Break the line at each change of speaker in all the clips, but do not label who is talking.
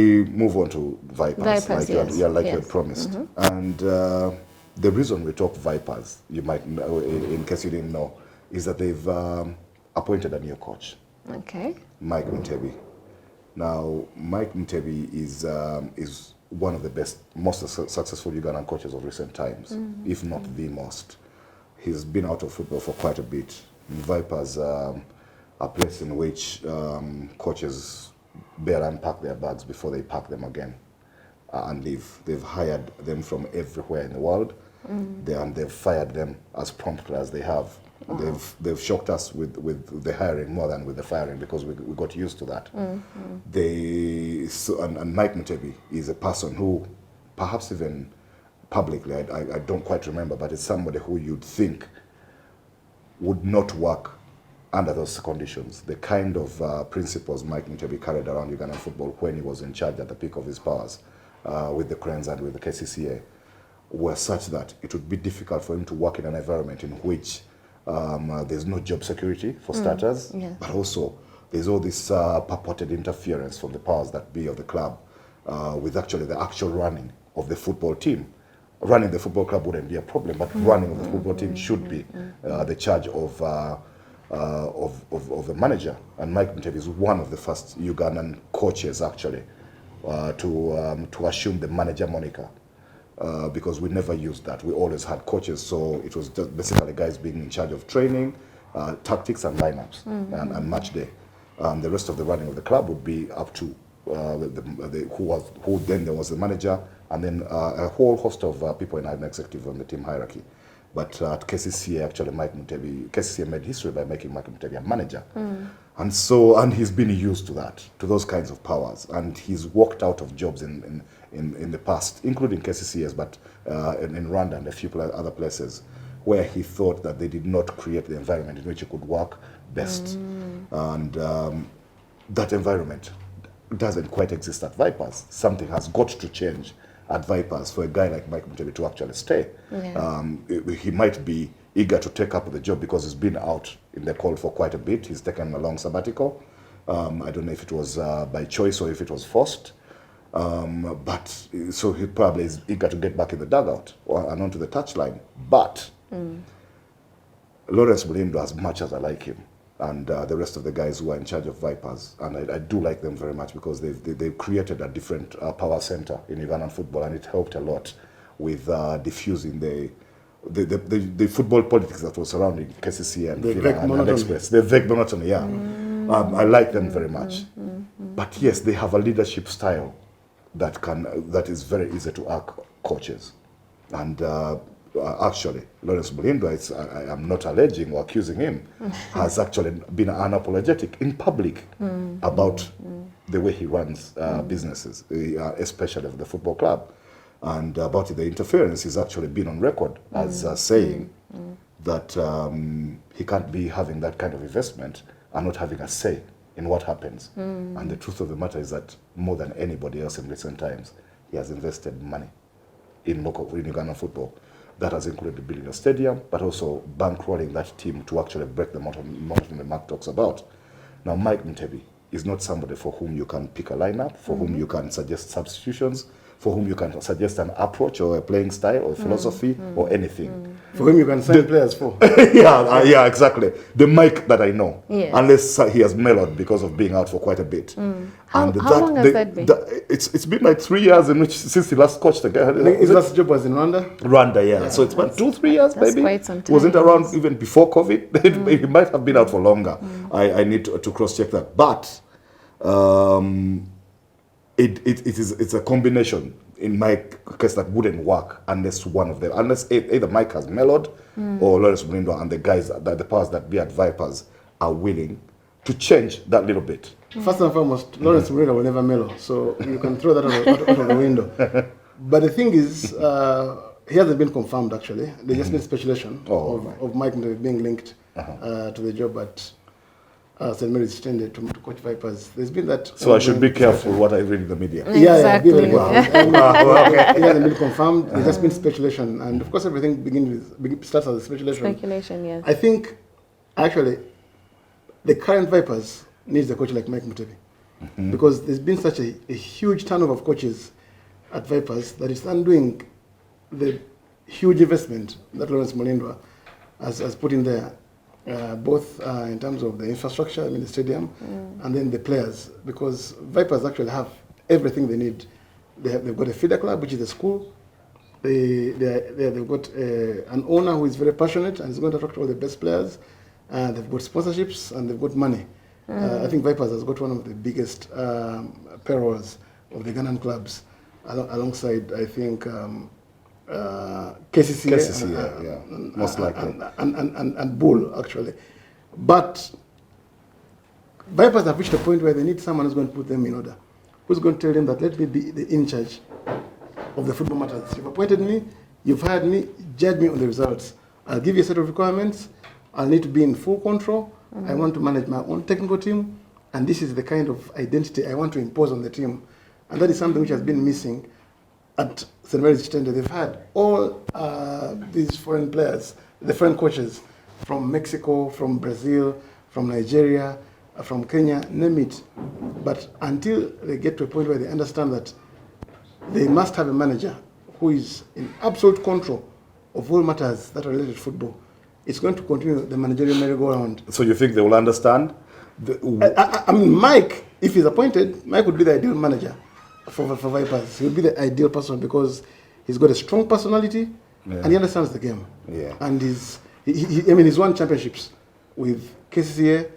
We move on to Vipers, like
yes.
you had promised. And the reason we talk Vipers, you might know, in case you didn't know, is that they've appointed a new coach.
Okay.
Mike Mutebi. Now, Mike Mutebi is one of the best, most successful Ugandan coaches of recent times, if not the most. He's been out of football for quite a bit. Vipers are a place in which coaches better unpack their bags before they pack them again and leave. They've hired them from everywhere in the world, and they've fired them as promptly as they have. Wow. They've shocked us with the hiring more than with the firing, because we got used to that. And Mike Mutebi is a person who, perhaps even publicly, I don't quite remember, but it's somebody who you'd think would not work under those conditions. The kind of principles Mike Mutebi carried around Ugandan football when he was in charge at the peak of his powers with the Cranes and with the KCCA were such that it would be difficult for him to work in an environment in which there's no job security for starters, but also there's all this purported interference from the powers that be of the club with actually the actual running of the football team. Running the football club wouldn't be a problem, but running of the football team should be the charge of the manager. And Mike Mutebi is one of the first Ugandan coaches actually to assume the manager moniker. Because we never used that. We always had coaches, so it was just basically guys being in charge of training, tactics and lineups and match day. The rest of the running of the club would be up to who then there was the manager, and then a whole host of people in an executive on the team hierarchy. But at KCCA, actually, KCCA made history by making Mike Mutebi a manager. And he's been used to that, to those kinds of powers. And he's walked out of jobs in the past, including KCCAs, but in Rwanda and a few other places, where he thought that they did not create the environment in which he could work best. And that environment doesn't quite exist at Vipers. Something has got to change at Vipers for a guy like Mike Mutebi to actually stay. He might be eager to take up the job because he's been out in the cold for quite a bit. He's taken a long sabbatical. I don't know if it was by choice or if it was forced. But so he probably is eager to get back in the dugout and onto the touchline. But Lawrence Mulindwa, as much as I like him, and the rest of the guys who are in charge of Vipers, and I do like them very much because they've created a different power center in Ugandan football, and it helped a lot with diffusing the football politics that was surrounding KCC and Fila and Express. The vague monotony, I like them very much. But yes, they have a leadership style that is very easy to arc coaches. And actually, Lawrence Mulindwa, I am not alleging or accusing him, has actually been unapologetic in public about the way he runs businesses, especially of the football club. And about the interference, he's actually been on record as saying that he can't be having that kind of investment and not having a say in what happens. And the truth of the matter is that more than anybody else in recent times, he has invested money in Ugandan football. That has included building a stadium, but also bankrolling that team to actually break the monotony Mark talks about. Now, Mike Mutebi is not somebody for whom you can pick a lineup, for whom you can suggest substitutions, for whom you can suggest an approach or a playing style or philosophy or anything.
For whom you can sign players for.
Yeah, exactly. The Mike that I know, unless he has mellowed because of being out for quite a bit.
How long has that been?
It's been like 3 years since he last coached the guy.
His last job was in Rwanda?
Rwanda, yeah. So it's been 2-3 years,
that's
maybe.
Quite some time.
Wasn't around even before COVID. He might have been out for longer. I need to cross-check that. But it's a combination in my case that wouldn't work unless either Mike has mellowed or Lawrence Mulindwa and the guys, the powers that be at Vipers are willing to change that little bit.
First and foremost, Lawrence Mulindwa will never mellow, so you can throw that out of the window. But the thing is, he hasn't been confirmed actually. There's just been speculation of Mike being linked to the job at St. Mary's Stende to coach Vipers. There's been that.
So I should be careful what I read in the media.
Exactly.
Be very careful. It hasn't been confirmed. There's just been speculation, and of course everything starts as a speculation.
Speculation, yes.
I think actually the current Vipers needs a coach like Mike Mutebi. because there's been such a huge turnover of coaches at Vipers that it's undoing the huge investment that Lawrence Mulindwa has put in there, both in terms of the infrastructure, the stadium, and then the players, because Vipers actually have everything they need. They've got a feeder club, which is a school. They've got an owner who is very passionate and is going to attract all the best players. They've got sponsorships and they've got money. I think Vipers has got one of the biggest payrolls of the Ghanaian clubs, alongside, I think, KCCA,
most likely,
and Bull, actually. But Vipers have reached a point where they need someone who's going to put them in order, who's going to tell them that let me be the in charge of the football matters. You've appointed me, you've hired me, judge me on the results. I'll give you a set of requirements. I'll need to be in full control. I want to manage my own technical team, and this is the kind of identity I want to impose on the team. And that is something which has been missing at St. Mary's Chitende. They've had all these foreign players, the foreign coaches from Mexico, from Brazil, from Nigeria, from Kenya, name it. But until they get to a point where they understand that they must have a manager who is in absolute control of all matters that are related to football, it's going to continue the managerial merry-go-round.
So you think they will understand?
I mean, Mike, if he's appointed, Mike would be the ideal manager for Vipers. He would be the ideal person because he's got a strong personality and he understands the game.
Yeah.
And he's won championships with KCCA.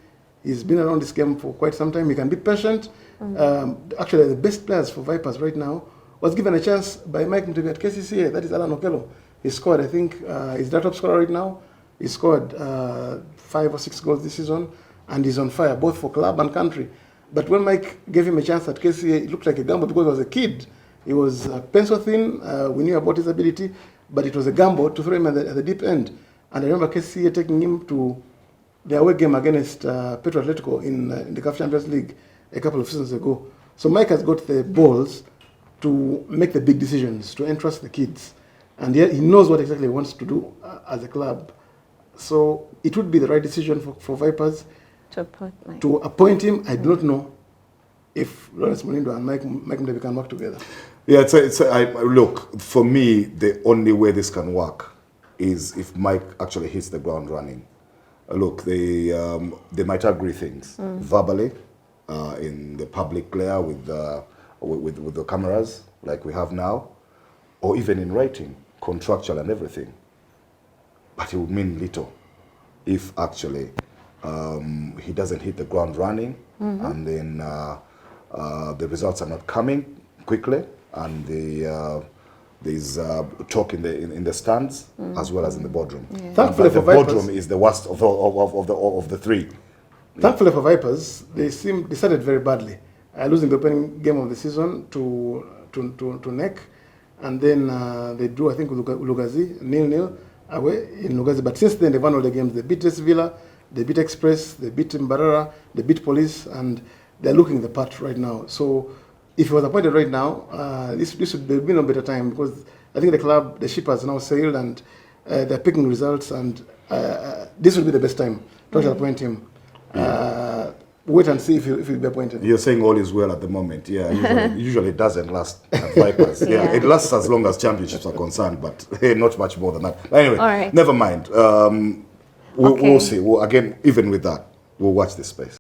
He's been around this game for quite some time. He can be patient. Actually, the best players for Vipers right now was given a chance by Mike Mutebi at KCCA. That is Alan Okello. He scored, I think, he's the top scorer right now. He scored 5 or 6 goals this season, and he's on fire, both for club and country. But when Mike gave him a chance at KCA, it looked like a gamble because he was a kid. He was pencil thin. We knew about his ability, but it was a gamble to throw him at the deep end. And I remember KCA taking him to the away game against Petro Atletico in the CAF Champions League a couple of seasons ago. So Mike has got the balls to make the big decisions, to entrust the kids. And he knows what exactly he wants to do as a club. So it would be the right decision for Vipers to appoint him. I do not know if Lawrence Mulindwa and Mike Mutebi can work together.
Yeah, look, for me, the only way this can work is if Mike actually hits the ground running. Look, they might agree things verbally in the public glare with the cameras like we have now, or even in writing, contractual and everything. But it would mean little if actually he doesn't hit the ground running, and then the results are not coming quickly, and there's talk in the stands as well as in the boardroom.
Yeah. Thankfully
but the
for Vipers,
boardroom is the worst of the three.
Thankfully for Vipers, they started very badly, losing the opening game of the season to NEC, and then they drew, I think, with Lugazi 0-0 away in Lugazi. But since then, they've won all the games. They beat S Villa, they beat Express, they beat Mbarara, they beat Police, and they're looking the part right now. So if he was appointed right now, this would be no better time, because I think the club, the ship has now sailed, and they're picking results, and this would be the best time to appoint him. Wait and see if he'll be appointed. You're
saying all is well at the moment. Yeah, usually it doesn't last at Vipers. Yeah, it lasts as long as championships are concerned, but not much more than that. Anyway, never mind. We'll see. Again, even with that, we'll watch this space.